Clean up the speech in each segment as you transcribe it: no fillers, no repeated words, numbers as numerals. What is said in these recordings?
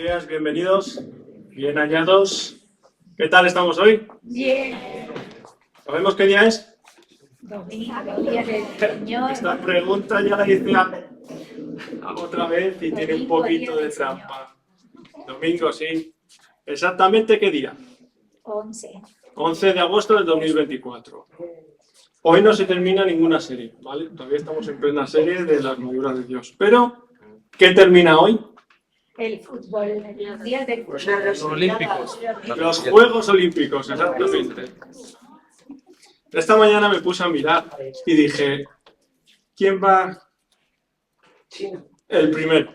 días, bienvenidos, bien hallados. ¿Qué tal estamos hoy? Bien. ¿Sabemos qué día es? Domingo, día del Señor. Esta pregunta ya la hice otra vez y tiene un poquito de trampa. Domingo, sí. ¿Exactamente qué día? 11. 11 de agosto del 2024. Hoy no se termina ninguna serie, ¿vale? Todavía estamos en plena serie de la armadura de Dios. Pero, ¿qué termina hoy? El fútbol, los días del fútbol. Los Olímpicos. Los Juegos Olímpicos, exactamente. Esta mañana me puse a mirar y dije, ¿quién va el primero?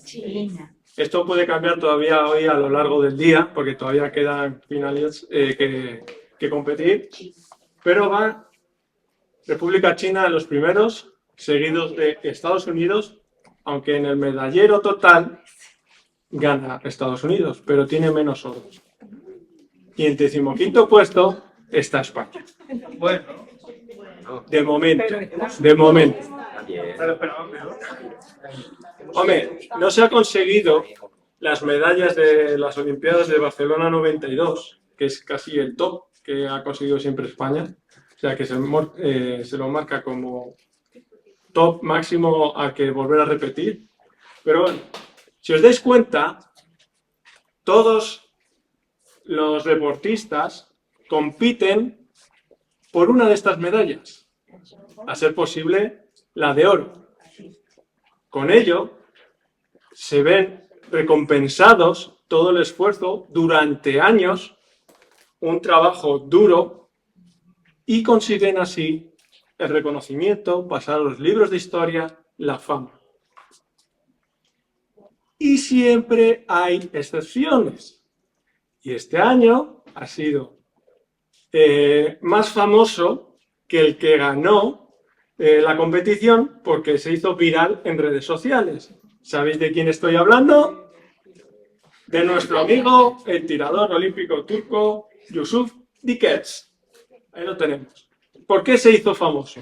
China. Esto puede cambiar todavía hoy a lo largo del día, porque todavía quedan finales que competir, pero va República China en los primeros, seguidos de Estados Unidos, aunque en el medallero total gana Estados Unidos, pero tiene menos oros. Y en 15º puesto está España. Bueno, De momento, de momento. Hombre, no se ha conseguido las medallas de las Olimpiadas de Barcelona 92, que es casi el top que ha conseguido siempre España. O sea, que se lo marca como top máximo a que volver a repetir. Pero bueno, si os dais cuenta, todos los deportistas compiten por una de estas medallas, a ser posible la de oro. Con ello se ven recompensados todo el esfuerzo durante años, un trabajo duro, y consiguen así el reconocimiento, pasar a los libros de historia, la fama. Y siempre hay excepciones. Y este año ha sido más famoso que el que ganó la competición porque se hizo viral en redes sociales. ¿Sabéis de quién estoy hablando? De nuestro amigo, el tirador olímpico turco, Yusuf Dikets. Ahí lo tenemos. ¿Por qué se hizo famoso?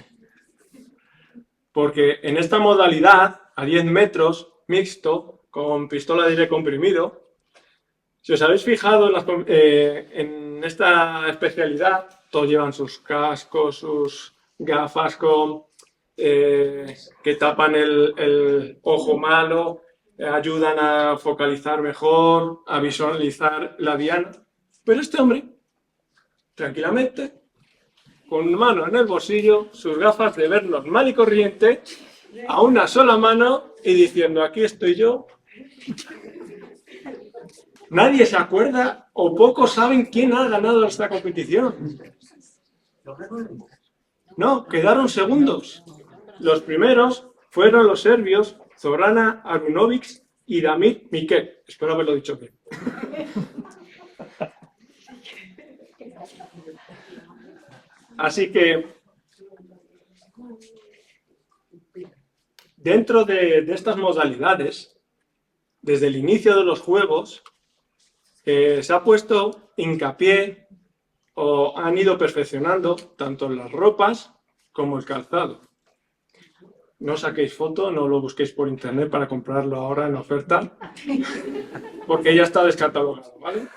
Porque en esta modalidad, a 10 metros, mixto, con pistola de aire comprimido, si os habéis fijado en esta especialidad, todos llevan sus cascos, sus gafas que tapan el ojo malo, ayudan a focalizar mejor, a visualizar la diana. Pero este hombre, tranquilamente, con una mano en el bolsillo, sus gafas de ver normal y corriente, a una sola mano y diciendo, aquí estoy yo. Nadie se acuerda o pocos saben quién ha ganado esta competición. No, quedaron segundos. Los primeros fueron los serbios Zorana Arunović y Damir Mikel. Espero haberlo dicho bien. Así que, dentro de estas modalidades, desde el inicio de los Juegos, se ha puesto hincapié o han ido perfeccionando tanto las ropas como el calzado. No saquéis foto, no lo busquéis por internet para comprarlo ahora en oferta, porque ya está descatalogado, ¿vale?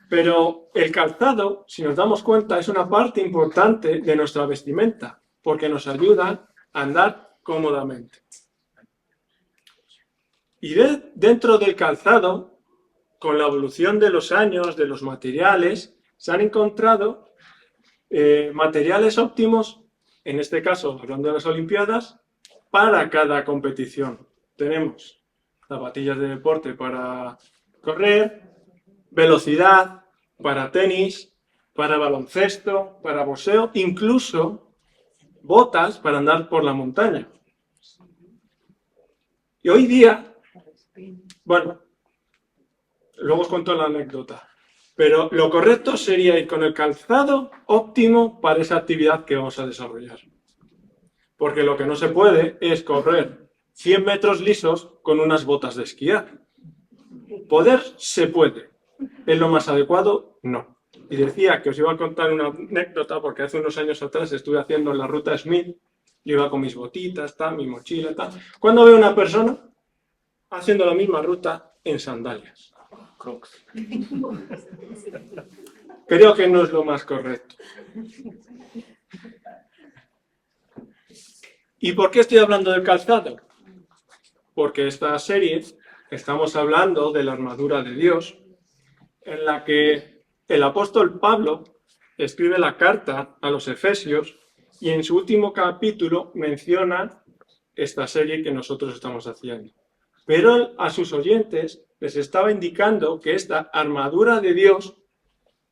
Pero el calzado, si nos damos cuenta, es una parte importante de nuestra vestimenta, porque nos ayuda a andar cómodamente. Y dentro del calzado, con la evolución de los años, de los materiales, se han encontrado materiales óptimos, en este caso, hablando de las Olimpiadas, para cada competición. Tenemos zapatillas de deporte para correr, velocidad, para tenis, para baloncesto, para boxeo, incluso botas para andar por la montaña. Y hoy día, bueno, luego os cuento la anécdota, pero lo correcto sería ir con el calzado óptimo para esa actividad que vamos a desarrollar. Porque lo que no se puede es correr 100 metros lisos con unas botas de esquiar. Poder se puede. ¿Es lo más adecuado? No. Y decía que os iba a contar una anécdota porque hace unos años atrás estuve haciendo la ruta Smith, yo iba con mis botitas, mi mochila, cuando veo una persona haciendo la misma ruta en sandalias. Crocs. Creo que no es lo más correcto. ¿Y por qué estoy hablando del calzado? Porque esta serie estamos hablando de la armadura de Dios, en la que el apóstol Pablo escribe la carta a los Efesios y en su último capítulo menciona esta serie que nosotros estamos haciendo. Pero a sus oyentes les estaba indicando que esta armadura de Dios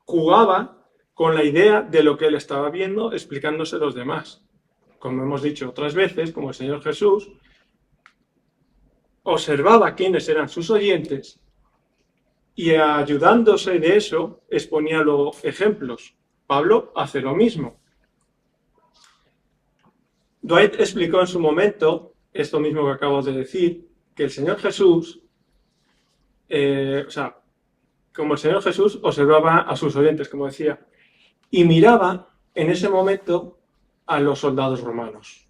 jugaba con la idea de lo que él estaba viendo, explicándose a los demás. Como hemos dicho otras veces, como el Señor Jesús observaba quiénes eran sus oyentes y ayudándose de eso exponía luego ejemplos. Pablo hace lo mismo. Dwight explicó en su momento esto mismo que acabo de decir, que el Señor Jesús, como el Señor Jesús observaba a sus oyentes, como decía, y miraba en ese momento a los soldados romanos,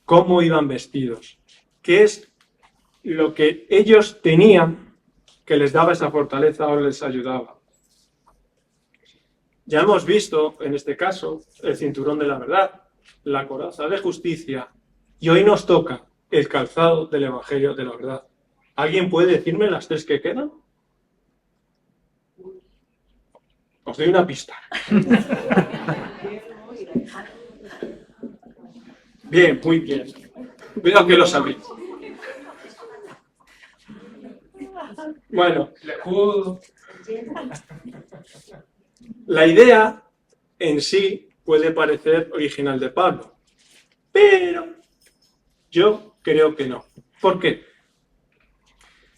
cómo iban vestidos, qué es lo que ellos tenían que les daba esa fortaleza o les ayudaba. Ya hemos visto, en este caso, el cinturón de la verdad, la coraza de justicia, y hoy nos toca el calzado del Evangelio de la verdad. ¿Alguien puede decirme las tres que quedan? Os doy una pista. Bien, muy bien. Veo que lo sabéis. Bueno, la idea en sí puede parecer original de Pablo, pero yo creo que no. ¿Por qué?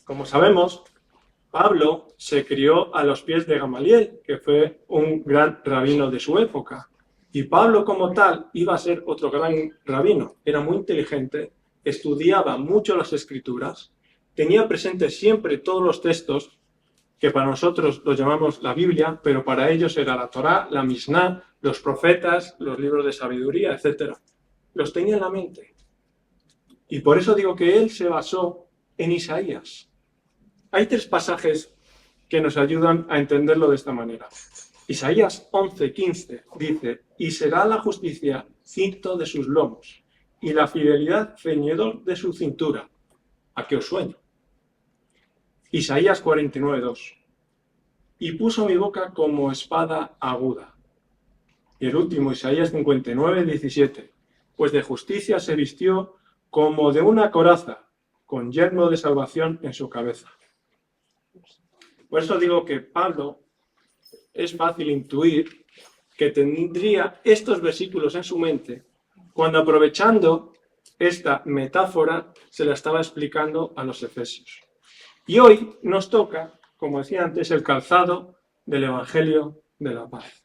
Como sabemos, Pablo se crió a los pies de Gamaliel, que fue un gran rabino de su época. Y Pablo como tal iba a ser otro gran rabino. Era muy inteligente, estudiaba mucho las escrituras, tenía presentes siempre todos los textos, que para nosotros los llamamos la Biblia, pero para ellos era la Torá, la Misná, los profetas, los libros de sabiduría, etc. Los tenía en la mente. Y por eso digo que él se basó en Isaías. Hay tres pasajes que nos ayudan a entenderlo de esta manera. Isaías 11:15 dice, y será la justicia cinto de sus lomos, y la fidelidad ceñidor de su cintura. ¿A qué os sueño? Isaías 49:2, y puso mi boca como espada aguda. Y el último, Isaías 59:17, pues de justicia se vistió como de una coraza, con yelmo de salvación en su cabeza. Por eso digo que Pablo es fácil intuir que tendría estos versículos en su mente cuando, aprovechando esta metáfora, se la estaba explicando a los efesios. Y hoy nos toca, como decía antes, el calzado del Evangelio de la paz.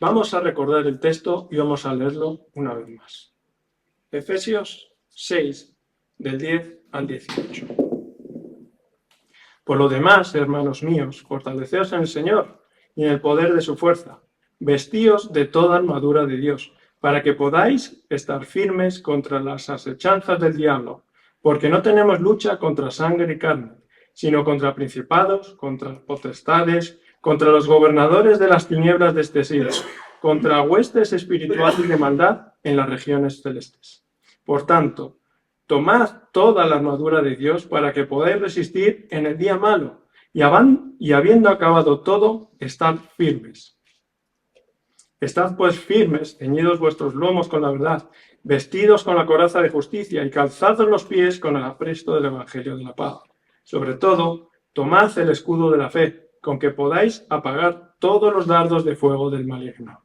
Vamos a recordar el texto y vamos a leerlo una vez más. Efesios 6, del 10 al 18. Por lo demás, hermanos míos, fortaleceos en el Señor y en el poder de su fuerza. Vestíos de toda armadura de Dios, para que podáis estar firmes contra las asechanzas del diablo, porque no tenemos lucha contra sangre y carne, sino contra principados, contra potestades, contra los gobernadores de las tinieblas de este siglo, contra huestes espirituales de maldad en las regiones celestes. Por tanto, tomad toda la armadura de Dios para que podáis resistir en el día malo, y habiendo acabado todo, estad firmes. Estad pues firmes, ceñidos vuestros lomos con la verdad, vestidos con la coraza de justicia y calzados los pies con el apresto del Evangelio de la paz. Sobre todo, tomad el escudo de la fe, con que podáis apagar todos los dardos de fuego del maligno.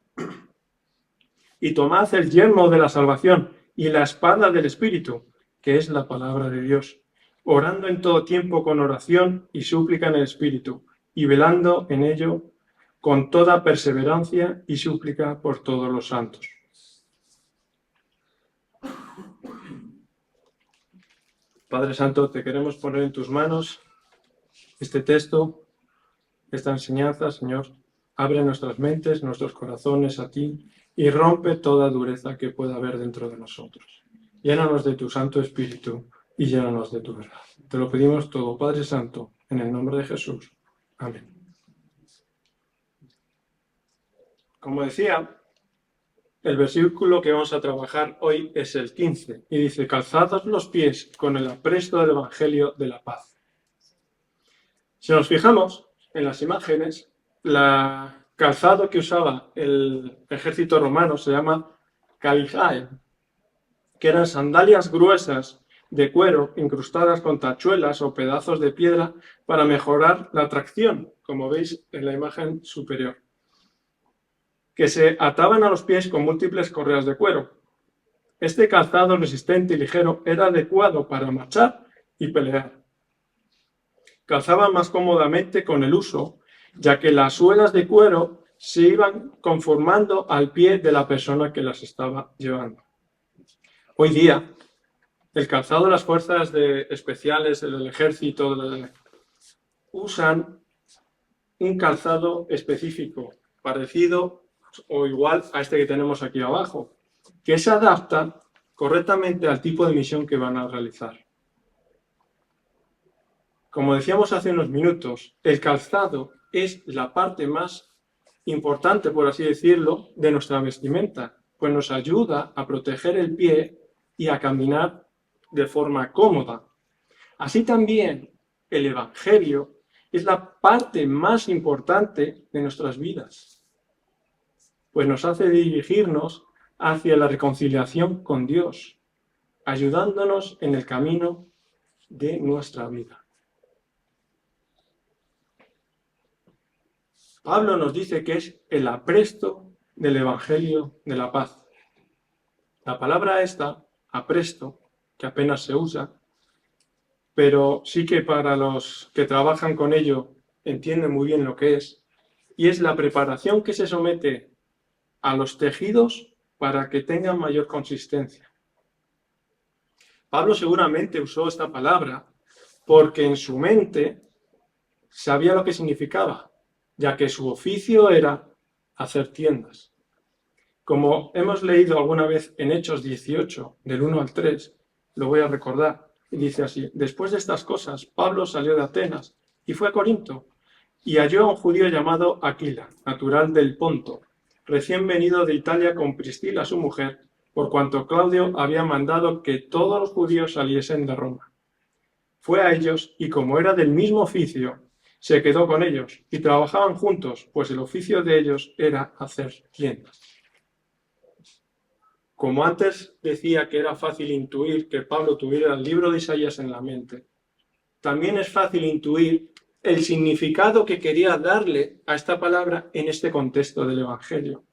Y tomad el yelmo de la salvación y la espada del Espíritu, que es la palabra de Dios, orando en todo tiempo con oración y súplica en el Espíritu, y velando en ello con toda perseverancia y súplica por todos los santos. Padre Santo, te queremos poner en tus manos este texto, esta enseñanza, Señor. Abre nuestras mentes, nuestros corazones a ti y rompe toda dureza que pueda haber dentro de nosotros. Llénanos de tu Santo Espíritu y llénanos de tu verdad. Te lo pedimos todo, Padre Santo, en el nombre de Jesús. Amén. Como decía, el versículo que vamos a trabajar hoy es el 15 y dice: calzados los pies con el apresto del Evangelio de la paz. Si nos fijamos en las imágenes, el calzado que usaba el ejército romano se llama caligae, que eran sandalias gruesas de cuero incrustadas con tachuelas o pedazos de piedra para mejorar la tracción, como veis en la imagen superior, que se ataban a los pies con múltiples correas de cuero. Este calzado resistente y ligero era adecuado para marchar y pelear. Calzaban más cómodamente con el uso, ya que las suelas de cuero se iban conformando al pie de la persona que las estaba llevando. Hoy día, el calzado de las fuerzas especiales del ejército usan un calzado específico, parecido o igual a este que tenemos aquí abajo, que se adapta correctamente al tipo de misión que van a realizar. Como decíamos hace unos minutos, el calzado es la parte más importante, por así decirlo, de nuestra vestimenta, pues nos ayuda a proteger el pie y a caminar de forma cómoda. Así también, el Evangelio es la parte más importante de nuestras vidas, pues nos hace dirigirnos hacia la reconciliación con Dios, ayudándonos en el camino de nuestra vida. Pablo nos dice que es el apresto del Evangelio de la paz. La palabra esta, apresto, que apenas se usa, pero sí que para los que trabajan con ello entienden muy bien lo que es, y es la preparación que se somete a los tejidos para que tengan mayor consistencia. Pablo seguramente usó esta palabra porque en su mente sabía lo que significaba, ya que su oficio era hacer tiendas. Como hemos leído alguna vez en Hechos 18, del 1 al 3, lo voy a recordar, y dice así: después de estas cosas, Pablo salió de Atenas y fue a Corinto, y halló a un judío llamado Aquila, natural del Ponto, recién venido de Italia con Priscila, su mujer, por cuanto Claudio había mandado que todos los judíos saliesen de Roma. Fue a ellos, y como era del mismo oficio, se quedó con ellos, y trabajaban juntos, pues el oficio de ellos era hacer tiendas. Como antes decía que era fácil intuir que Pablo tuviera el libro de Isaías en la mente, también es fácil intuir el significado que quería darle a esta palabra en este contexto del Evangelio.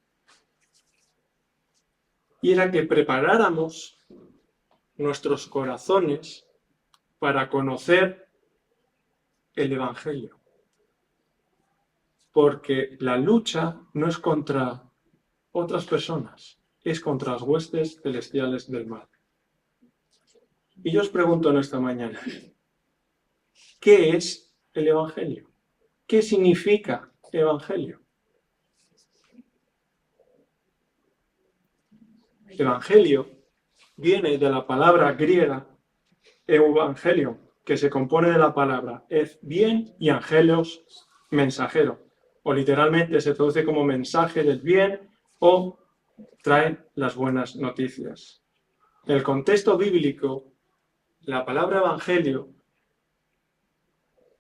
Y era que preparáramos nuestros corazones para conocer el Evangelio. Porque la lucha no es contra otras personas, es contra las huestes celestiales del mal. Y yo os pregunto en esta mañana, ¿qué es el Evangelio? ¿Qué significa Evangelio? Evangelio viene de la palabra griega evangelio, que se compone de la palabra bien y angelos, mensajero, o literalmente se traduce como mensaje del bien o trae las buenas noticias. En el contexto bíblico, la palabra evangelio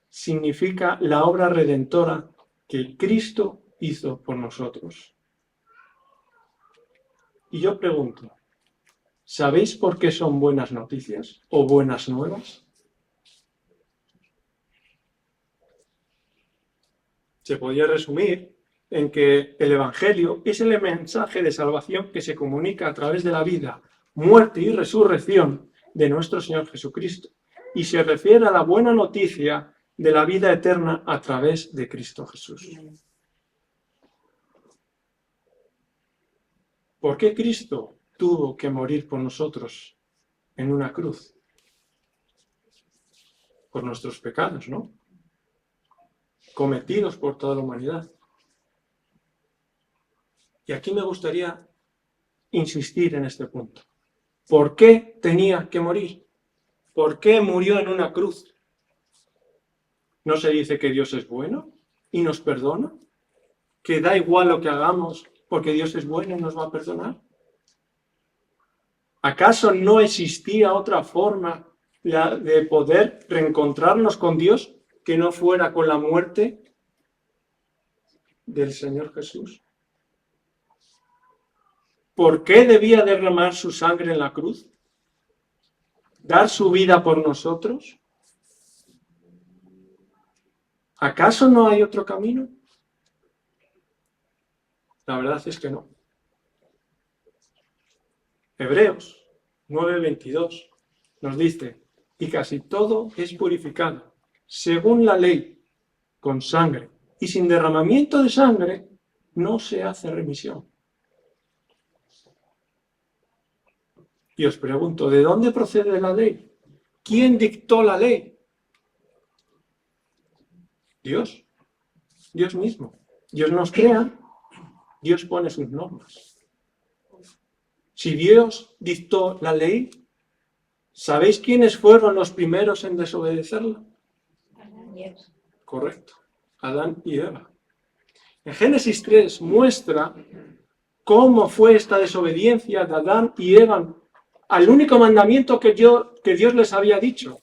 significa la obra redentora que Cristo hizo por nosotros. Y yo pregunto, ¿sabéis por qué son buenas noticias o buenas nuevas? Se podría resumir en que el Evangelio es el mensaje de salvación que se comunica a través de la vida, muerte y resurrección de nuestro Señor Jesucristo, y se refiere a la buena noticia de la vida eterna a través de Cristo Jesús. ¿Por qué Cristo tuvo que morir por nosotros en una cruz? Por nuestros pecados, ¿no? Cometidos por toda la humanidad. Y aquí me gustaría insistir en este punto. ¿Por qué tenía que morir? ¿Por qué murió en una cruz? ¿No se dice que Dios es bueno y nos perdona? ¿Que da igual lo que hagamos porque Dios es bueno y nos va a perdonar? ¿Acaso no existía otra forma de poder reencontrarnos con Dios que no fuera con la muerte del Señor Jesús? ¿Por qué debía derramar su sangre en la cruz? ¿Dar su vida por nosotros? ¿Acaso no hay otro camino? La verdad es que no. Hebreos 9:22 nos dice, y casi todo es purificado, según la ley, con sangre, y sin derramamiento de sangre no se hace remisión. Y os pregunto, ¿de dónde procede la ley? ¿Quién dictó la ley? Dios. Dios mismo. Dios nos crea, Dios pone sus normas. Si Dios dictó la ley, ¿sabéis quiénes fueron los primeros en desobedecerla? Correcto, Adán y Eva. En Génesis 3 muestra cómo fue esta desobediencia de Adán y Eva al único mandamiento que Dios les había dicho.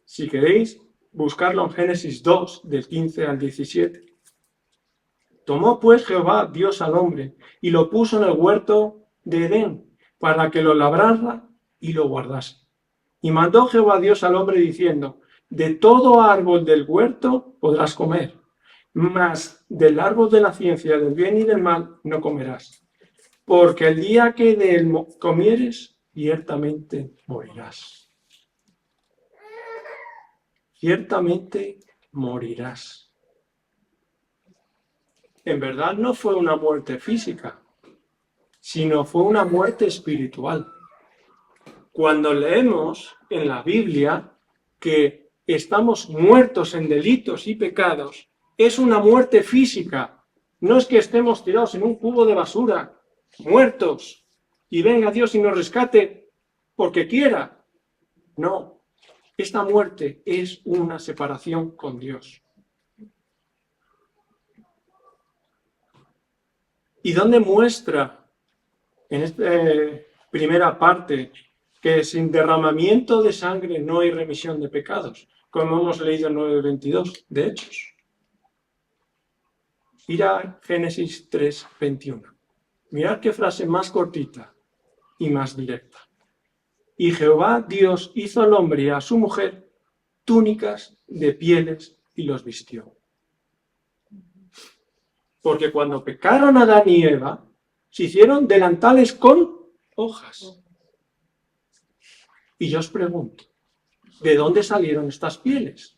Si queréis, buscarlo en Génesis 2, del 15 al 17. Tomó pues Jehová Dios al hombre y lo puso en el huerto de Edén para que lo labrara y lo guardase. Y mandó Jehová Dios al hombre diciendo, de todo árbol del huerto podrás comer, mas del árbol de la ciencia del bien y del mal no comerás, porque el día que de él comieres, ciertamente morirás. Ciertamente morirás. En verdad no fue una muerte física, sino fue una muerte espiritual. Cuando leemos en la Biblia que estamos muertos en delitos y pecados, es una muerte física. No es que estemos tirados en un cubo de basura, muertos, y venga Dios y nos rescate porque quiera. No, esta muerte es una separación con Dios. ¿Y dónde muestra en esta primera parte que sin derramamiento de sangre no hay remisión de pecados? Como hemos leído en 9:22 de Hechos. Ir a Génesis 3:21. Mirad qué frase más cortita y más directa. Y Jehová Dios hizo al hombre y a su mujer túnicas de pieles y los vistió. Porque cuando pecaron Adán y Eva, se hicieron delantales con hojas. Y yo os pregunto, ¿de dónde salieron estas pieles?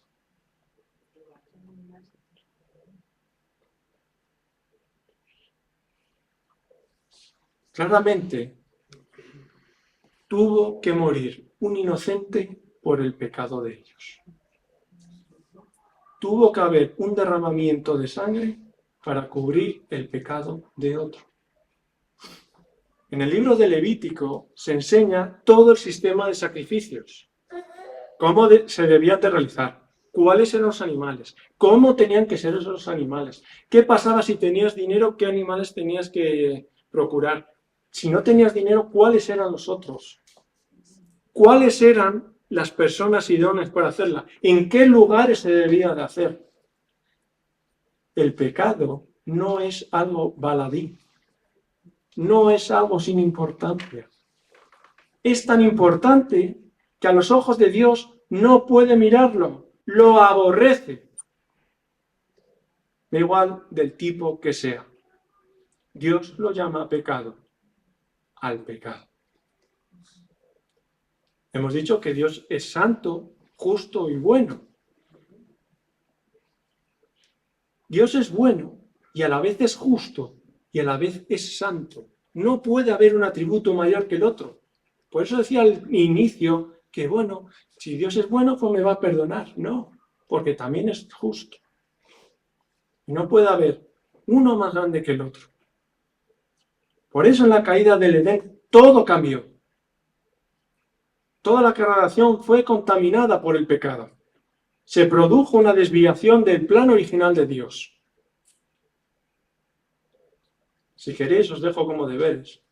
Claramente, tuvo que morir un inocente por el pecado de ellos. Tuvo que haber un derramamiento de sangre para cubrir el pecado de otro. En el libro de Levítico se enseña todo el sistema de sacrificios, cómo se debían de realizar, cuáles eran los animales, cómo tenían que ser esos animales, qué pasaba si tenías dinero, qué animales tenías que procurar. Si no tenías dinero, ¿cuáles eran los otros? ¿Cuáles eran las personas idóneas para hacerla? ¿En qué lugares se debía de hacer? El pecado no es algo baladí, no es algo sin importancia. Es tan importante que a los ojos de Dios no puede mirarlo, lo aborrece. Da igual del tipo que sea. Dios lo llama pecado, al pecado. Hemos dicho que Dios es santo, justo y bueno. Dios es bueno y a la vez es justo y a la vez es santo. No puede haber un atributo mayor que el otro. Por eso decía al inicio que, bueno, si Dios es bueno, pues me va a perdonar. No, porque también es justo. No puede haber uno más grande que el otro. Por eso en la caída del Edén todo cambió. Toda la creación fue contaminada por el pecado. Se produjo una desviación del plan original de Dios. Si queréis, os dejo como deberes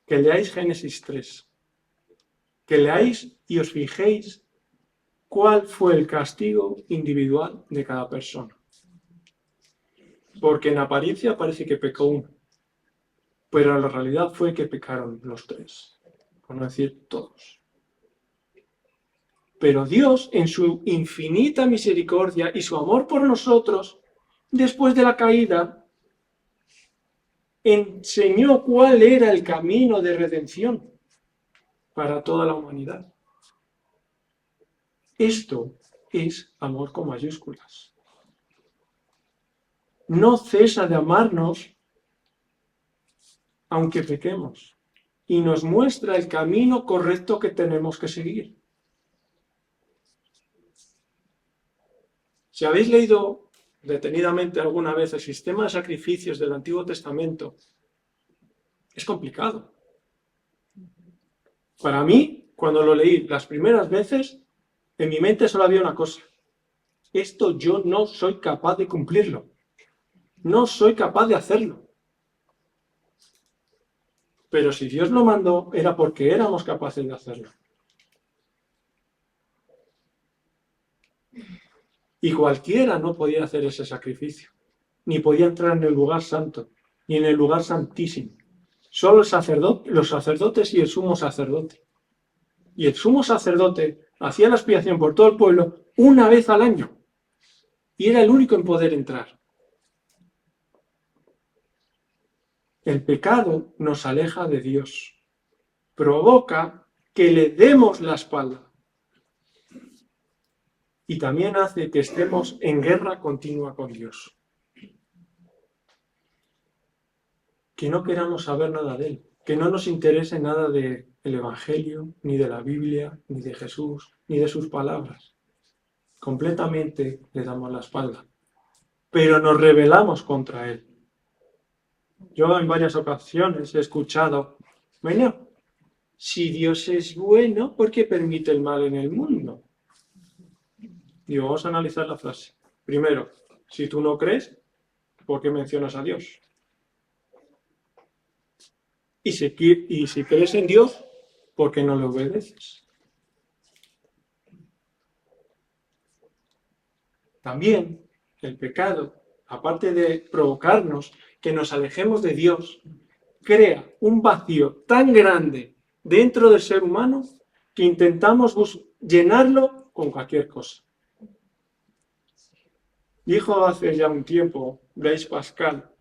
que leáis Génesis 3, que leáis y os fijéis cuál fue el castigo individual de cada persona. Porque en apariencia parece que pecó uno, pero la realidad fue que pecaron los tres, por no decir todos. Pero Dios, en su infinita misericordia y su amor por nosotros, después de la caída, enseñó cuál era el camino de redención para toda la humanidad. Esto es amor con mayúsculas. No cesa de amarnos aunque pequemos y nos muestra el camino correcto que tenemos que seguir. Si habéis leído detenidamente alguna vez el sistema de sacrificios del Antiguo Testamento, es complicado. Para mí, cuando lo leí las primeras veces, en mi mente solo había una cosa: esto yo no soy capaz de cumplirlo, no soy capaz de hacerlo. Pero si Dios lo mandó, era porque éramos capaces de hacerlo. Y cualquiera no podía hacer ese sacrificio, ni podía entrar en el lugar santo, ni en el lugar santísimo. Solo los sacerdotes y el sumo sacerdote. Y el sumo sacerdote hacía la expiación por todo el pueblo una vez al año. Y era el único en poder entrar. El pecado nos aleja de Dios. Provoca que le demos la espalda. Y también hace que estemos en guerra continua con Dios. Que no queramos saber nada de Él. Que no nos interese nada del Evangelio, ni de la Biblia, ni de Jesús, ni de sus palabras. Completamente le damos la espalda. Pero nos rebelamos contra Él. Yo en varias ocasiones he escuchado: bueno, si Dios es bueno, ¿por qué permite el mal en el mundo? Digo, vamos a analizar la frase. Primero, si tú no crees, ¿por qué mencionas a Dios? Y si crees en Dios, ¿por qué no le obedeces? También el pecado, aparte de provocarnos que nos alejemos de Dios, crea un vacío tan grande dentro del ser humano que intentamos llenarlo con cualquier cosa. Dijo hace ya un tiempo Blaise Pascal: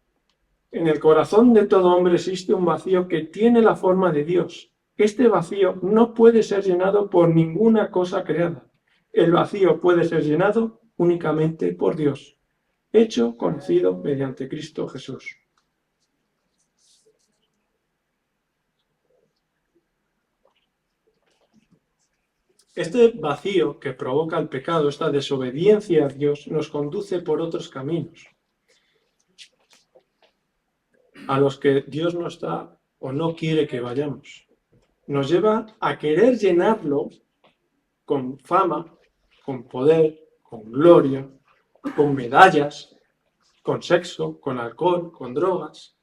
en el corazón de todo hombre existe un vacío que tiene la forma de Dios. Este vacío no puede ser llenado por ninguna cosa creada. El vacío puede ser llenado únicamente por Dios, hecho conocido mediante Cristo Jesús. Este vacío que provoca el pecado, esta desobediencia a Dios, nos conduce por otros caminos, a los que Dios no está o no quiere que vayamos. Nos lleva a querer llenarlo con fama, con poder, con gloria, con medallas, con sexo, con alcohol, con drogas.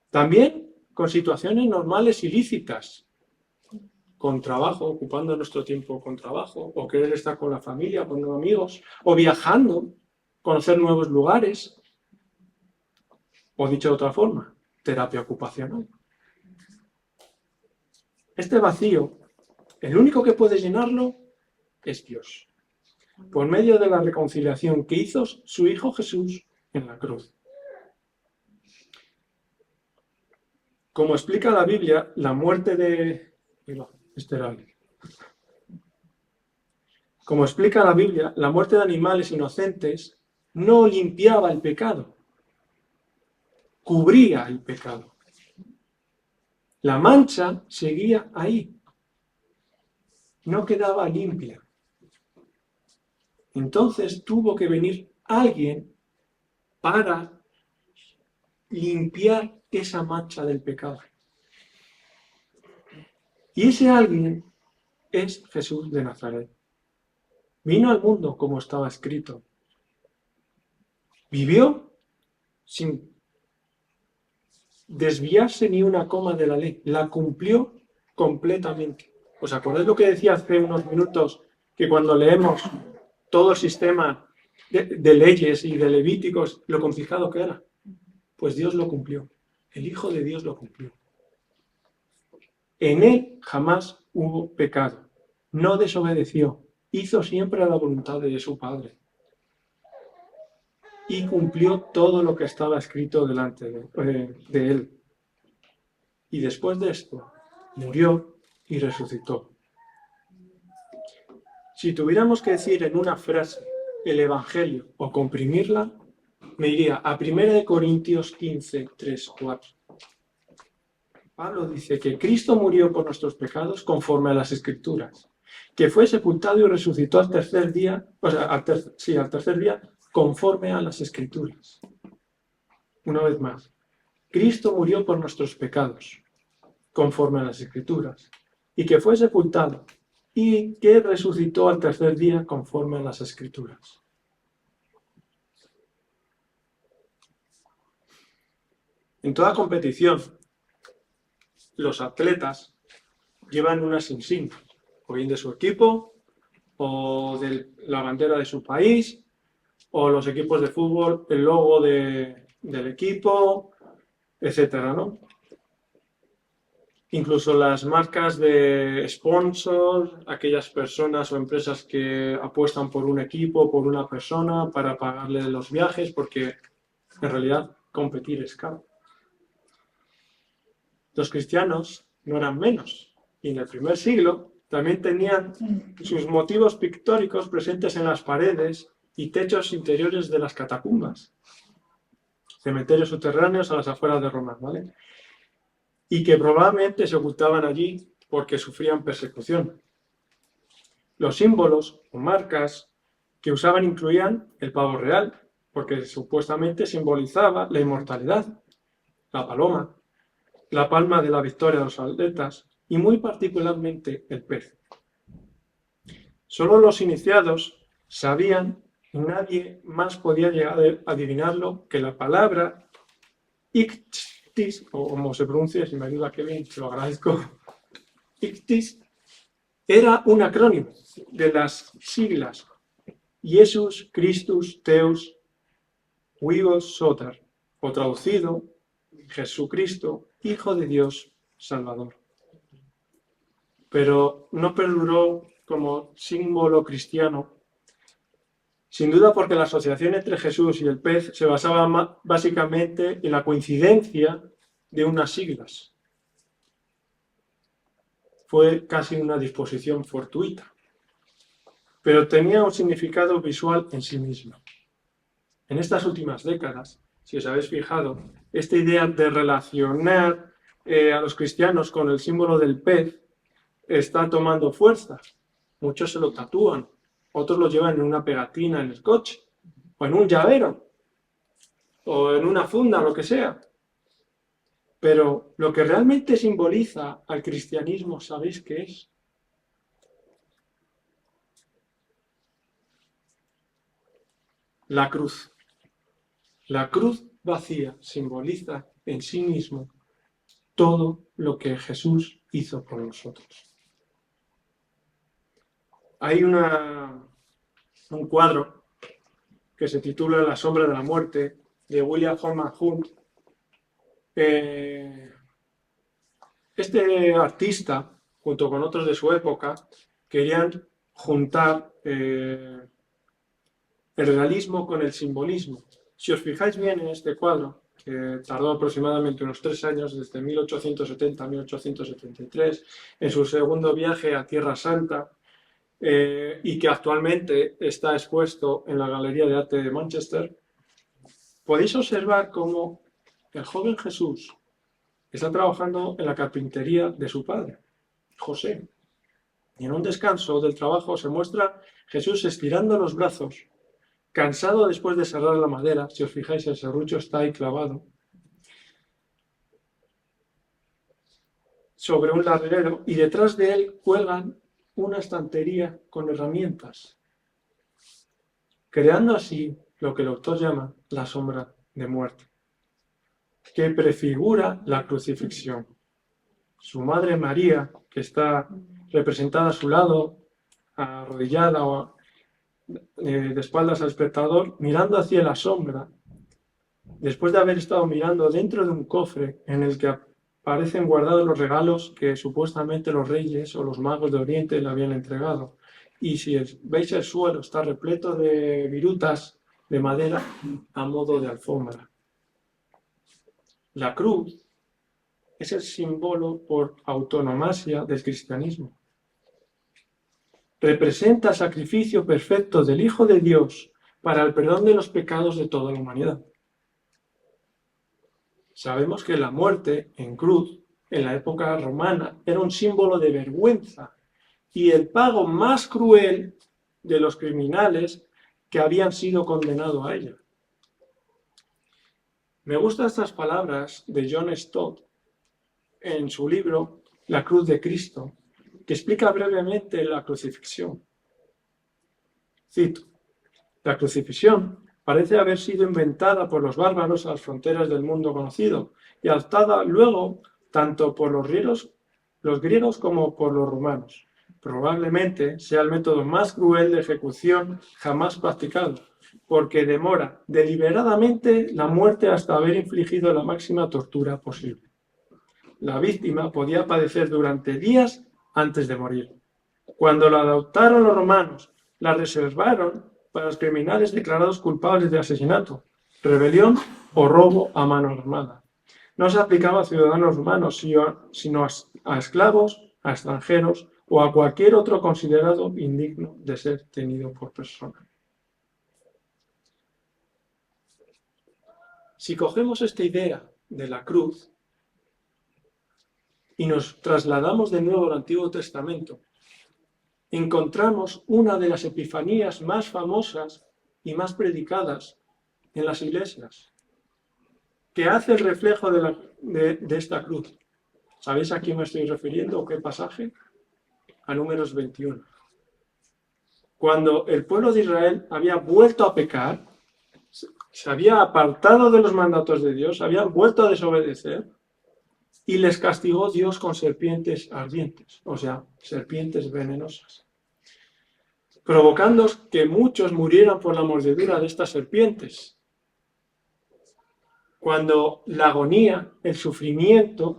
También con situaciones normales ilícitas, con trabajo, ocupando nuestro tiempo con trabajo, o querer estar con la familia, con los amigos, o viajando, conocer nuevos lugares, o dicho de otra forma, terapia ocupacional. Este vacío, el único que puede llenarlo es Dios, por medio de la reconciliación que hizo su Hijo Jesús en la cruz. Como explica la Biblia, la muerte de... Como explica la Biblia, la muerte de animales inocentes no limpiaba el pecado, cubría el pecado. La mancha seguía ahí, no quedaba limpia. Entonces tuvo que venir alguien para limpiar esa mancha del pecado. Y ese alguien es Jesús de Nazaret. Vino al mundo como estaba escrito. Vivió sin desviarse ni una coma de la ley. La cumplió completamente. ¿Os acordáis lo que decía hace unos minutos? Que cuando leemos todo el sistema de leyes y de Levíticos, lo complicado que era. Pues Dios lo cumplió. El Hijo de Dios lo cumplió. En él jamás hubo pecado. No desobedeció. Hizo siempre la voluntad de su Padre. Y cumplió todo lo que estaba escrito delante de él. Y después de esto, murió y resucitó. Si tuviéramos que decir en una frase el Evangelio o comprimirla, me iría a 1 Corintios 15, 3, 4. Pablo dice que Cristo murió por nuestros pecados conforme a las Escrituras, que fue sepultado y resucitó al tercer día, al tercer día, conforme a las Escrituras. Una vez más, Cristo murió por nuestros pecados, conforme a las Escrituras, y que fue sepultado y que resucitó al tercer día, conforme a las Escrituras. En toda competición, los atletas llevan unas insignias, o bien de su equipo, o de la bandera de su país, o los equipos de fútbol, el logo del equipo, etcétera, ¿no? Incluso las marcas de sponsor, aquellas personas o empresas que apuestan por un equipo, por una persona, para pagarle los viajes, porque en realidad competir es caro. Los cristianos no eran menos, y en el primer siglo también tenían sus motivos pictóricos presentes en las paredes y techos interiores de las catacumbas, cementerios subterráneos a las afueras de Roma, ¿vale? Y que probablemente se ocultaban allí porque sufrían persecución. Los símbolos o marcas que usaban incluían el pavo real, porque supuestamente simbolizaba la inmortalidad, la paloma, la palma de la victoria de los atletas y muy particularmente el pez. Solo los iniciados sabían y nadie más podía llegar a adivinarlo que la palabra ictis, o como se pronuncia, si me ayuda Kevin, te lo agradezco, ictis, era un acrónimo de las siglas Jesus Christus Theos Huios Soter, o traducido, Jesucristo, Hijo de Dios, Salvador. Pero no perduró como símbolo cristiano, sin duda porque la asociación entre Jesús y el pez se basaba básicamente en la coincidencia de unas siglas. Fue casi una disposición fortuita, pero tenía un significado visual en sí mismo. En estas últimas décadas, si os habéis fijado, esta idea de relacionar a los cristianos con el símbolo del pez está tomando fuerza. Muchos se lo tatúan, otros lo llevan en una pegatina en el coche, o en un llavero, o en una funda, lo que sea. Pero lo que realmente simboliza al cristianismo, ¿sabéis qué es? La cruz. La cruz vacía simboliza en sí mismo todo lo que Jesús hizo por nosotros. Hay un cuadro que se titula La sombra de la muerte, de William Holman Hunt. Este artista, junto con otros de su época, querían juntar el realismo con el simbolismo. Si os fijáis bien en este cuadro, que tardó aproximadamente unos 3 años, desde 1870 a 1873, en su segundo viaje a Tierra Santa, y que actualmente está expuesto en la Galería de Arte de Manchester, podéis observar cómo el joven Jesús está trabajando en la carpintería de su padre, José. Y en un descanso del trabajo se muestra Jesús estirando los brazos, cansado después de serrar la madera. Si os fijáis, el serrucho está ahí clavado. sobre un larguero y detrás de él cuelgan una estantería con herramientas, creando así lo que el autor llama la sombra de muerte, que prefigura la crucifixión. Su madre María, que está representada a su lado, arrodillada o de espaldas al espectador, mirando hacia la sombra, después de haber estado mirando dentro de un cofre en el que aparecen guardados los regalos que supuestamente los reyes o los magos de Oriente le habían entregado. Y si veis el suelo, está repleto de virutas de madera a modo de alfombra. La cruz es el símbolo por autonomasia del cristianismo. Representa el sacrificio perfecto del Hijo de Dios para el perdón de los pecados de toda la humanidad. Sabemos que la muerte en cruz, en la época romana, era un símbolo de vergüenza y el pago más cruel de los criminales que habían sido condenados a ella. Me gustan estas palabras de John Stott en su libro La cruz de Cristo, que explica brevemente la crucifixión. Cito: la crucifixión parece haber sido inventada por los bárbaros a las fronteras del mundo conocido y adoptada luego tanto por los griegos como por los romanos. Probablemente sea el método más cruel de ejecución jamás practicado, porque demora deliberadamente la muerte hasta haber infligido la máxima tortura posible. La víctima podía padecer durante días antes de morir. Cuando la adoptaron los romanos, la reservaron para los criminales declarados culpables de asesinato, rebelión o robo a mano armada. No se aplicaba a ciudadanos romanos, sino a esclavos, a extranjeros o a cualquier otro considerado indigno de ser tenido por persona. Si cogemos esta idea de la cruz y nos trasladamos de nuevo al Antiguo Testamento, encontramos una de las epifanías más famosas y más predicadas en las iglesias, que hace el reflejo de esta cruz. ¿Sabéis a quién me estoy refiriendo o qué pasaje? A Números 21. Cuando el pueblo de Israel había vuelto a pecar, se había apartado de los mandatos de Dios, habían vuelto a desobedecer, y les castigó Dios con serpientes ardientes, o sea, serpientes venenosas, provocando que muchos murieran por la mordedura de estas serpientes. Cuando la agonía, el sufrimiento,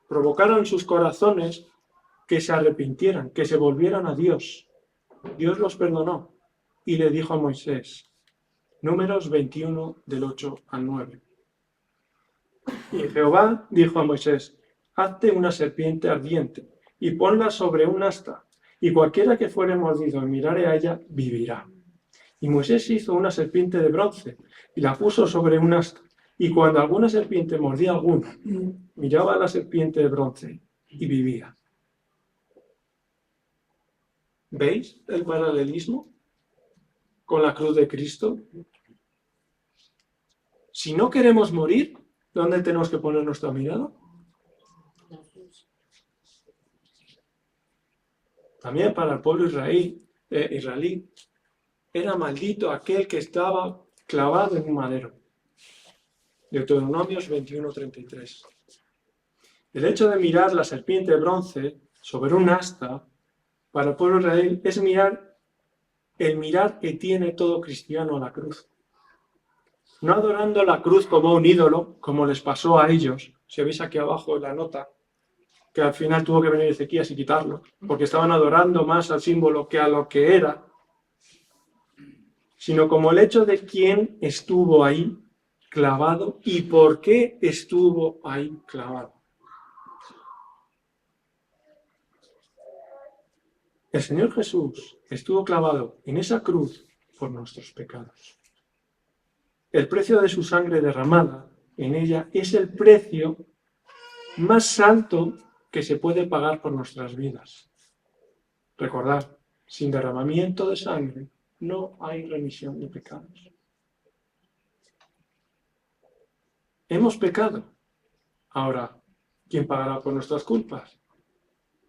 provocaron en sus corazones que se arrepintieran, que se volvieran a Dios. Dios los perdonó y le dijo a Moisés, Números 21 del 8 al 9. Y Jehová dijo a Moisés, hazte una serpiente ardiente y ponla sobre un asta, y cualquiera que fuere mordido y mirare a ella, vivirá. Y Moisés hizo una serpiente de bronce y la puso sobre un asta, y cuando alguna serpiente mordía a alguno, miraba a la serpiente de bronce y vivía. ¿Veis el paralelismo con la cruz de Cristo? Si no queremos morir, ¿dónde tenemos que poner nuestra mirada? También para el pueblo israelí era maldito aquel que estaba clavado en un madero. Deuteronomios 21:33. El hecho de mirar la serpiente de bronce sobre un asta para el pueblo israelí es el mirar que tiene todo cristiano a la cruz. No adorando la cruz como un ídolo, como les pasó a ellos. Si veis aquí abajo la nota, que al final tuvo que venir Ezequías y quitarlo, porque estaban adorando más al símbolo que a lo que era, sino como el hecho de quién estuvo ahí clavado y por qué estuvo ahí clavado. El Señor Jesús estuvo clavado en esa cruz por nuestros pecados. El precio de su sangre derramada en ella es el precio más alto que se puede pagar por nuestras vidas. Recordad, sin derramamiento de sangre no hay remisión de pecados. Hemos pecado Ahora, ¿quién pagará por nuestras culpas?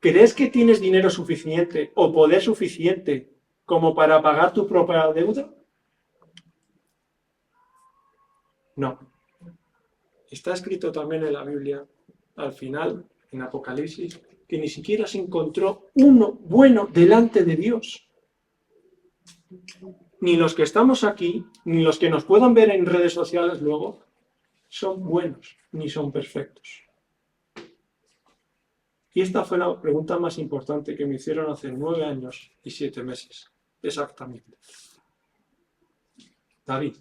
¿Crees que tienes dinero suficiente o poder suficiente como para pagar tu propia deuda? No. Está escrito también en la Biblia, al final, en Apocalipsis, que ni siquiera se encontró uno bueno delante de Dios. Ni los que estamos aquí, ni los que nos puedan ver en redes sociales luego, son buenos, ni son perfectos. Y esta fue la pregunta más importante que me hicieron hace 9 años y 7 meses, exactamente. David,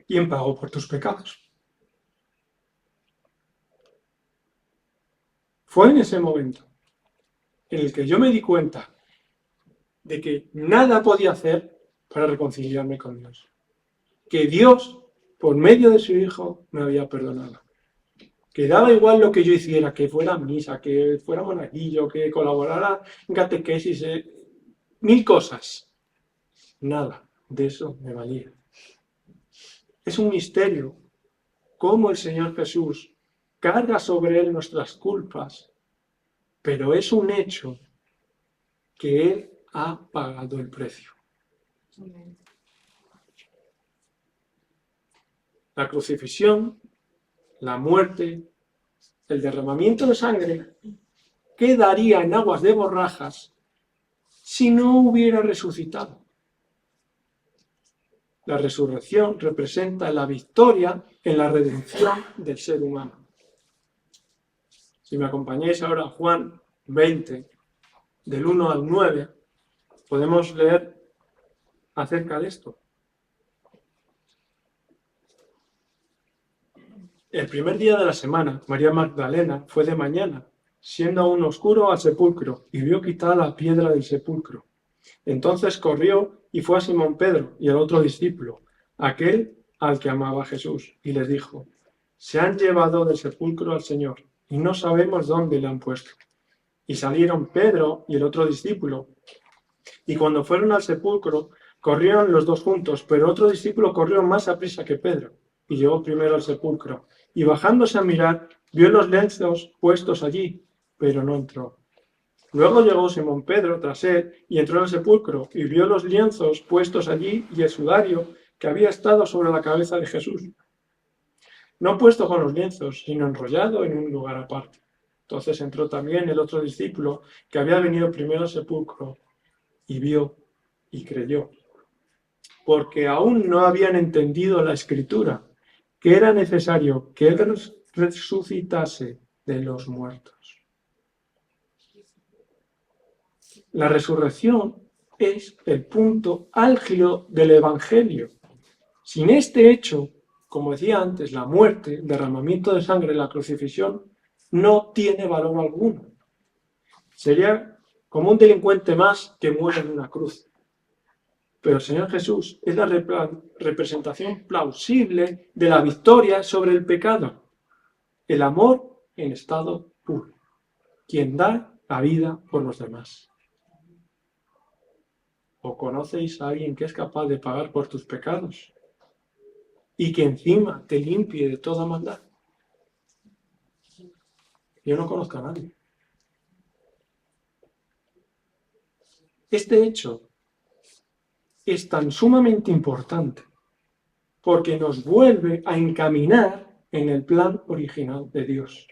¿quién pagó por tus pecados? Fue en ese momento en el que yo me di cuenta de que nada podía hacer para reconciliarme con Dios. Que Dios, por medio de su Hijo, me había perdonado. Que daba igual lo que yo hiciera, que fuera misa, que fuera monaguillo, que colaborara en catequesis, 1000 cosas. Nada de eso me valía. Es un misterio cómo el Señor Jesús carga sobre Él nuestras culpas, pero es un hecho que Él ha pagado el precio. La crucifixión, la muerte, el derramamiento de sangre quedaría en aguas de borrajas si no hubiera resucitado. La resurrección representa la victoria en la redención del ser humano. Si me acompañáis ahora a Juan 20, del 1 al 9, podemos leer acerca de esto. El primer día de la semana, María Magdalena fue de mañana, siendo aún oscuro, al sepulcro, y vio quitada la piedra del sepulcro. Entonces corrió y fue a Simón Pedro y al otro discípulo, aquel al que amaba Jesús, y les dijo: se han llevado del sepulcro al Señor, y no sabemos dónde le han puesto. Y salieron Pedro y el otro discípulo, y cuando fueron al sepulcro, corrieron los dos juntos, pero otro discípulo corrió más aprisa que Pedro, y llegó primero al sepulcro, y bajándose a mirar, vio los lienzos puestos allí, pero no entró. Luego llegó Simón Pedro tras él, y entró en el sepulcro, y vio los lienzos puestos allí, y el sudario que había estado sobre la cabeza de Jesús, no puesto con los lienzos, sino enrollado en un lugar aparte. Entonces entró también el otro discípulo, que había venido primero al sepulcro, y vio y creyó, porque aún no habían entendido la Escritura, que era necesario que Él resucitase de los muertos. La resurrección es el punto álgido del Evangelio. Sin este hecho, como decía antes, la muerte, el derramamiento de sangre, la crucifixión, no tiene valor alguno. Sería como un delincuente más que muere en una cruz. Pero el Señor Jesús es la representación plausible de la victoria sobre el pecado. El amor en estado puro, quien da la vida por los demás. ¿O conocéis a alguien que es capaz de pagar por tus pecados y que encima te limpie de toda maldad? Yo no conozco a nadie. Este hecho es tan sumamente importante porque nos vuelve a encaminar en el plan original de Dios.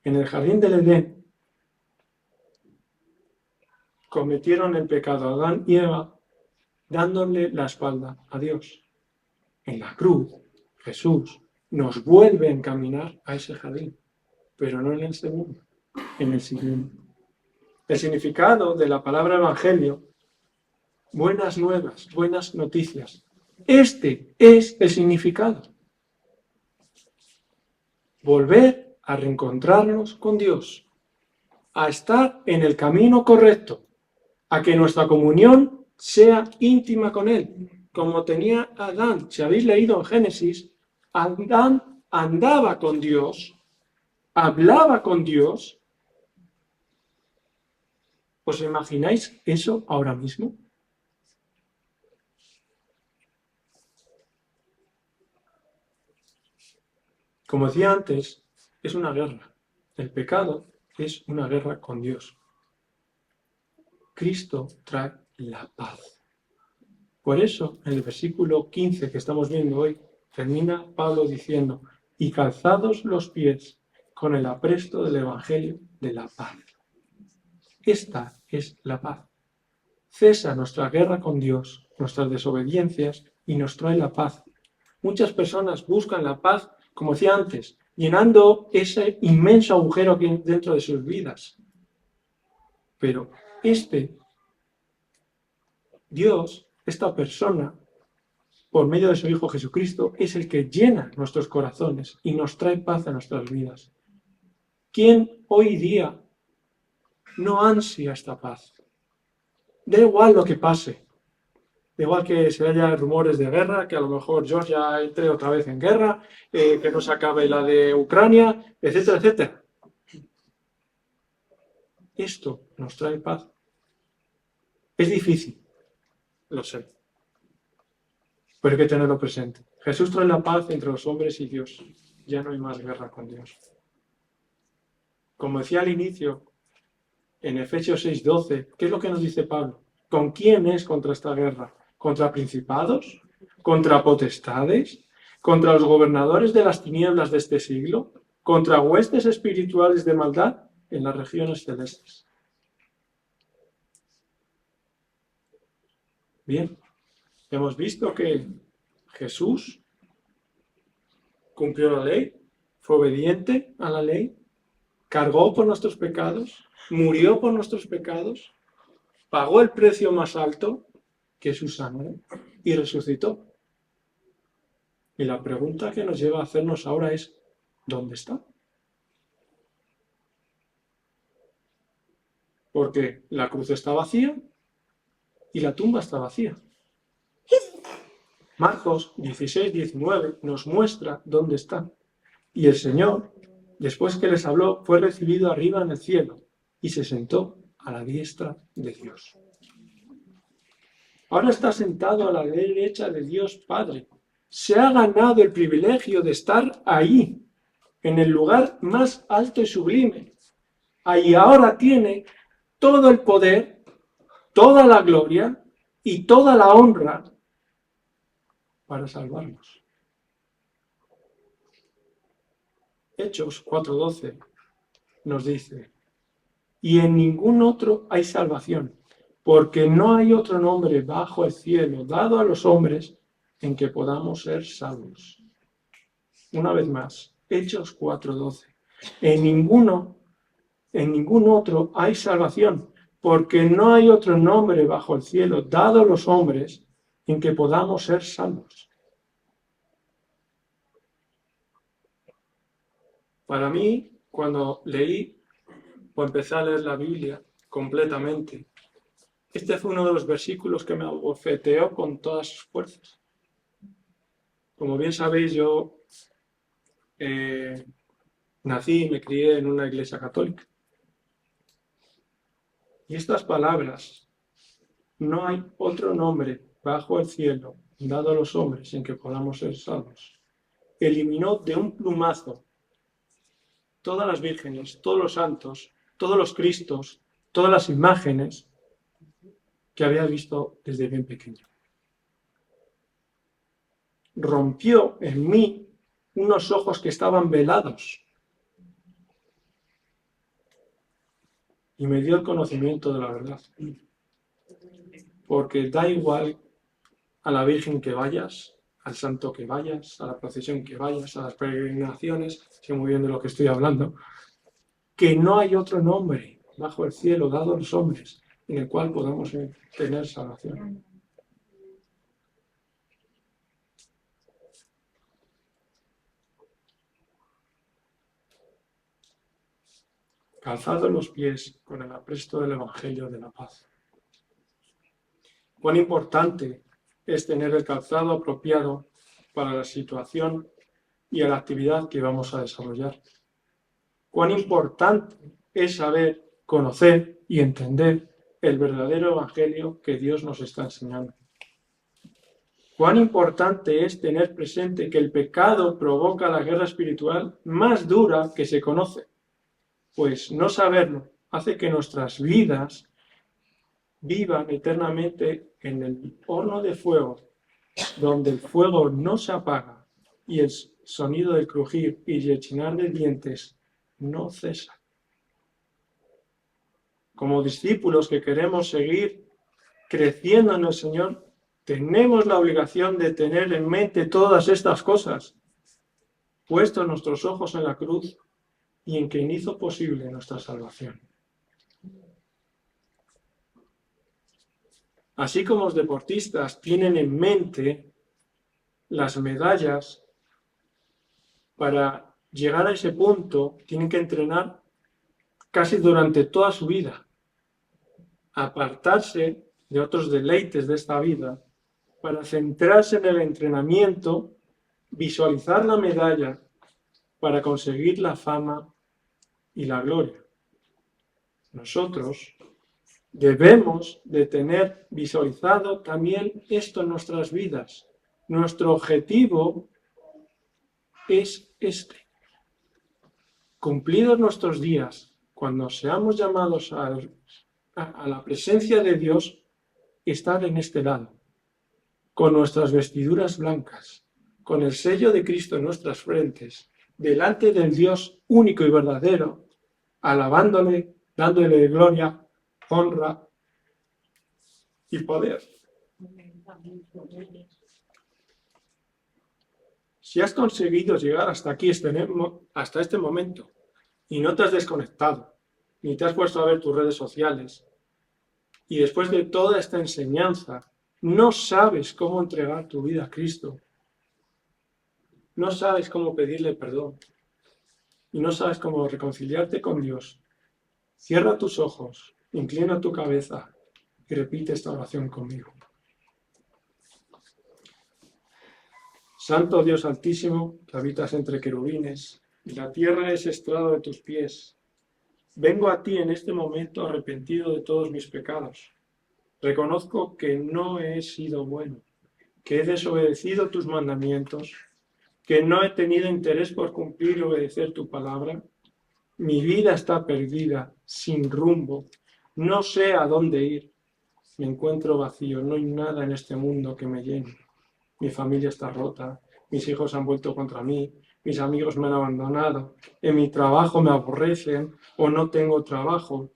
En el jardín del Edén cometieron el pecado Adán y Eva dándole la espalda a Dios. En la cruz, Jesús nos vuelve a encaminar a ese jardín, pero no en el segundo, en el siguiente. El significado de la palabra evangelio, buenas nuevas, buenas noticias. Este es el significado. Volver a reencontrarnos con Dios, a estar en el camino correcto, a que nuestra comunión sea íntima con Él, como tenía Adán. Si habéis leído en Génesis, Adán andaba con Dios, hablaba con Dios. ¿Os imagináis eso ahora mismo? Como decía antes, es una guerra. El pecado es una guerra con Dios. Cristo trae la paz. Por eso, en el versículo 15 que estamos viendo hoy, termina Pablo diciendo, y calzados los pies con el apresto del Evangelio de la paz. Esta es la paz. Cesa nuestra guerra con Dios, nuestras desobediencias, y nos trae la paz. Muchas personas buscan la paz, como decía antes, llenando ese inmenso agujero que hay dentro de sus vidas. Pero Dios, esta persona, por medio de su Hijo Jesucristo, es el que llena nuestros corazones y nos trae paz a nuestras vidas. ¿Quién hoy día no ansia esta paz? Da igual lo que pase. Da igual que se haya rumores de guerra, que a lo mejor Georgia entre otra vez en guerra, que no se acabe la de Ucrania, etcétera, etcétera. Esto nos trae paz. Es difícil, lo sé, pero hay que tenerlo presente. Jesús trae la paz entre los hombres y Dios. Ya no hay más guerra con Dios. Como decía al inicio, en Efesios 6:12, ¿qué es lo que nos dice Pablo? ¿Con quién es contra esta guerra? ¿Contra principados? ¿Contra potestades? ¿Contra los gobernadores de las tinieblas de este siglo? ¿Contra huestes espirituales de maldad en las regiones celestes? Bien, hemos visto que Jesús cumplió la ley, fue obediente a la ley, cargó por nuestros pecados, murió por nuestros pecados, pagó el precio más alto, que es su sangre, y resucitó. Y la pregunta que nos lleva a hacernos ahora es, ¿dónde está? Porque la cruz está vacía y la tumba está vacía. Marcos 16:19 nos muestra dónde está. Y el Señor, después que les habló, fue recibido arriba en el cielo y se sentó a la diestra de Dios. Ahora está sentado a la derecha de Dios Padre. Se ha ganado el privilegio de estar ahí, en el lugar más alto y sublime. Ahí ahora tiene todo el poder, toda la gloria y toda la honra para salvarnos. Hechos 4:12 nos dice, y en ningún otro hay salvación, porque no hay otro nombre bajo el cielo dado a los hombres en que podamos ser salvos. Una vez más, Hechos 4:12. En ningún otro hay salvación, porque no hay otro nombre bajo el cielo dado a los hombres en que podamos ser salvos. Para mí, cuando leí o empecé a leer la Biblia completamente, este fue uno de los versículos que me abofeteó con todas sus fuerzas. Como bien sabéis, yo nací y me crié en una iglesia católica. Y estas palabras, no hay otro nombre bajo el cielo dado a los hombres en que podamos ser salvos, eliminó de un plumazo todas las vírgenes, todos los santos, todos los cristos, todas las imágenes que había visto desde bien pequeño. Rompió en mí unos ojos que estaban velados y me dio el conocimiento de la verdad. Porque da igual a la Virgen que vayas, al santo que vayas, a la procesión que vayas, a las peregrinaciones, sé muy bien de lo que estoy hablando, que no hay otro nombre bajo el cielo dado a los hombres en el cual podamos tener salvación. Calzados los pies con el apresto del Evangelio de la paz. Cuán importante es tener el calzado apropiado para la situación y a la actividad que vamos a desarrollar. Cuán importante es saber, conocer y entender el verdadero Evangelio que Dios nos está enseñando. cuán importante es tener presente que el pecado provoca la guerra espiritual más dura que se conoce, pues no saberlo hace que nuestras vidas vivan eternamente en el horno de fuego, donde el fuego no se apaga y el sonido del crujir y rechinar de dientes no cesa. Como discípulos que queremos seguir creciendo en el Señor, tenemos la obligación de tener en mente todas estas cosas, puestos nuestros ojos en la cruz y en quien hizo posible nuestra salvación. Así como los deportistas tienen en mente las medallas, para llegar a ese punto tienen que entrenar casi durante toda su vida, apartarse de otros deleites de esta vida para centrarse en el entrenamiento, visualizar la medalla para conseguir la fama y la gloria. Nosotros debemos de tener visualizado también esto en nuestras vidas. Nuestro objetivo es este. Cumplidos nuestros días, cuando seamos llamados a la presencia de Dios, estar en este lado, con nuestras vestiduras blancas, con el sello de Cristo en nuestras frentes, delante del Dios único y verdadero, alabándole, dándole gloria, honra y poder. Si has conseguido llegar hasta aquí, hasta este momento, y no te has desconectado, ni te has puesto a ver tus redes sociales, y después de toda esta enseñanza, no sabes cómo entregar tu vida a Cristo, no sabes cómo pedirle perdón, y no sabes cómo reconciliarte con Dios, cierra tus ojos, inclina tu cabeza y repite esta oración conmigo. Santo Dios altísimo, que habitas entre querubines, y la tierra es estrado de tus pies, vengo a ti en este momento arrepentido de todos mis pecados. Reconozco que no he sido bueno, que he desobedecido tus mandamientos, que no he tenido interés por cumplir y obedecer tu palabra. Mi vida está perdida, sin rumbo, no sé a dónde ir. Me encuentro vacío, no hay nada en este mundo que me llene. Mi familia está rota, mis hijos han vuelto contra mí, mis amigos me han abandonado, en mi trabajo me aborrecen o no tengo trabajo.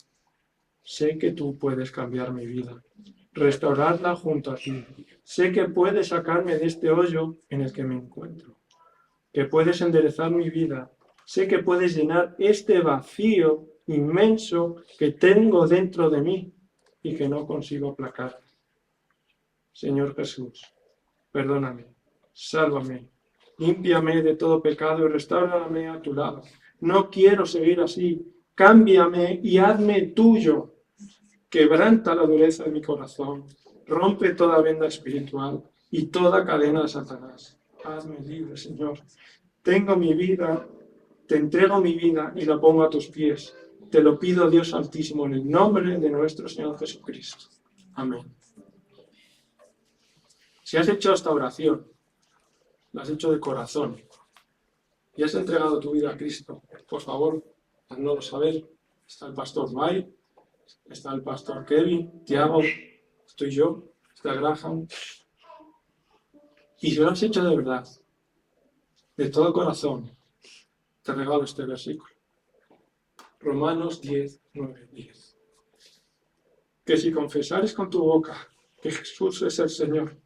Sé que tú puedes cambiar mi vida, restaurarla junto a ti. Sé que puedes sacarme de este hoyo en el que me encuentro, que puedes enderezar mi vida. Sé que puedes llenar este vacío inmenso que tengo dentro de mí y que no consigo aplacar. Señor Jesús, perdóname, sálvame, límpiame de todo pecado y restáurame a tu lado. No quiero seguir así. Cámbiame y hazme tuyo. Quebranta la dureza de mi corazón. Rompe toda venda espiritual y toda cadena de Satanás. Hazme libre, Señor. Tengo mi vida, te entrego mi vida y la pongo a tus pies. Te lo pido, Dios Altísimo, en el nombre de nuestro Señor Jesucristo. Amén. Si has hecho esta oración, la has hecho de corazón y has entregado tu vida a Cristo, por favor, háznoslo saber. Está el pastor May, está el pastor Kevin, Tiago, estoy yo, está Graham. Y si lo has hecho de verdad, de todo corazón, te regalo este versículo. Romanos 10, 9, 10. Que si confesares con tu boca que Jesús es el Señor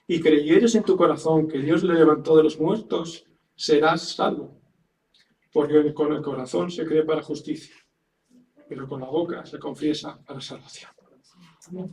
y creyeres en tu corazón que Dios le levantó de los muertos, serás salvo. Porque con el corazón se cree para justicia, pero con la boca se confiesa para salvación. Amén.